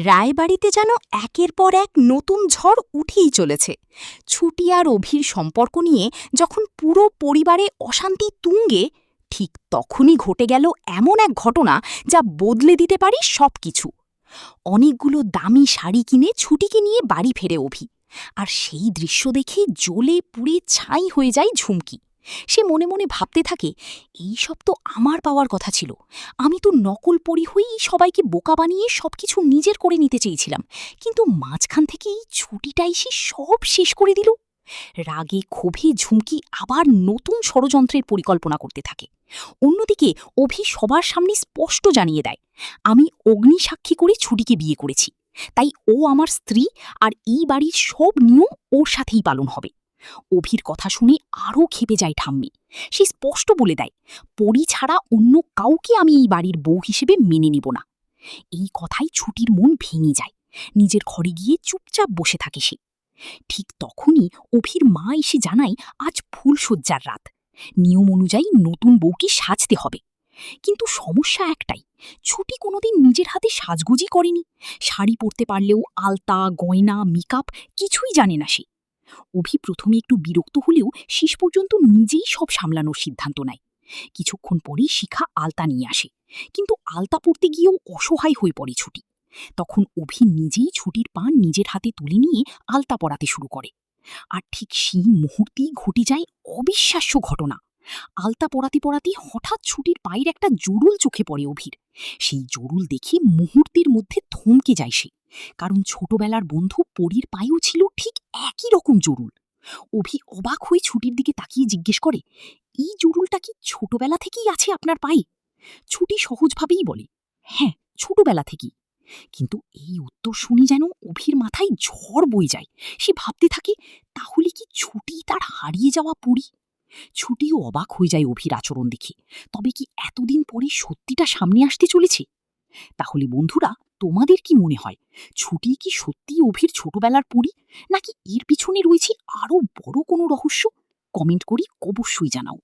রায়বাড়িতে যেন একের পর এক নতুন ঝড় উঠেই চলেছে। ছুটি আর অভির সম্পর্ক নিয়ে যখন পুরো পরিবারে অশান্তি তুঙ্গে, ঠিক তখনই ঘটে গেল এমন এক ঘটনা যা বদলে দিতে পারে সবকিছু। অনেকগুলো দামি শাড়ি কিনে ছুটিকে নিয়ে বাড়ি ফেরে অভি, আর সেই দৃশ্য দেখে জ্বলে পুড়ে ছাই হয়ে যায় ঝুমকি। সে মনে মনে ভাবতে থাকে, এই সব তো আমার পাওয়ার কথা ছিল। আমি তো নকল পরি হয়েই সবাইকে বোকা বানিয়ে সবকিছু নিজের করে নিতে চেয়েছিলাম, কিন্তু মাঝখান থেকে এই ছুটিটা এসে সব শেষ করে দিল। রাগে ক্ষোভে ঝুমকি আবার নতুন ষড়যন্ত্রের পরিকল্পনা করতে থাকে। অন্যদিকে অভি সবার সামনে স্পষ্ট জানিয়ে দেয়, আমি অগ্নিসাক্ষী করে ছুটিকে বিয়ে করেছি, তাই ও আমার স্ত্রী, আর এই বাড়ির সব নিয়ম ওর সাথেই পালন হবে। অভির কথা শুনে আরও ক্ষেপে যায় ঠাম্মি। সে স্পষ্ট বলে দেয়, পরি ছাড়া অন্য কাউকে আমি এই বাড়ির বউ হিসেবে মেনে নেব না। এই কথাই ছুটির মন ভেঙে যায়। নিজের ঘরে গিয়ে চুপচাপ বসে থাকে সে। ঠিক তখনই অভির মা এসে জানায়, আজ ফুলশয্যার রাত, নিয়ম অনুযায়ী নতুন বউকে সাজতে হবে। কিন্তু সমস্যা একটাই, ছুটি কোনোদিন নিজের হাতে সাজগোজই করেনি। শাড়ি পরতে পারলেও আলতা গয়না মেকআপ কিছুই জানে না সে। অভি প্রথমে একটু বিরক্ত হলেও শেষ পর্যন্ত নিজেই সব সামলানোর সিদ্ধান্ত নেয়। কিছুক্ষণ পরেই শিখা আলতা নিয়ে আসে, কিন্তু আলতা পরতে গিয়েও অসহায় হয়ে পড়ে ছুটি। তখন অভি নিজেই ছুটির পা নিজের হাতে তুলে নিয়ে আলতা পরাতে শুরু করে। আর ঠিক সেই মুহূর্তেই ঘটে যায় অবিশ্বাস্য ঘটনা। আলতা পরাতে পরাতে হঠাৎ ছুটির পায়ের একটা জোরুল চোখে পড়ে অভির। সেই জোরুল দেখে মুহূর্তের মধ্যে থমকে যায় সে, কারণ ছোটবেলার বন্ধু পরীর পায়েও ছিল ঠিক একই রকম জোরুল। অভি অবাক হয়ে ছুটির দিকে তাকিয়ে জিজ্ঞেস করে, এই জোরুলটা কি ছোটবেলা থেকেই আছে আপনার পায়ে? ছুটি সহজভাবেই বলে, হ্যাঁ, ছোটবেলা থেকেই। কিন্তু এই উত্তর শুনে যেন অভির মাথায় ঝড় বয়ে যায়। সে ভাবতে থাকে, তাহলে কি ছুটি তার হারিয়ে যাওয়া পরী? ছুটিও অবাক হয়ে যায় অভির আচরণ দেখে। তবে কি এতদিন পরে সত্যিটা সামনে আসতে চলেছে? তাহলে বন্ধুরা, তোমাদের কি মনে হয়, ছুটি কি সত্যিই অভির ছোটবেলার পরী, নাকি এর পিছনে রয়েছে আরও বড় কোনো রহস্য? কমেন্ট করি অবশ্যই জানাও।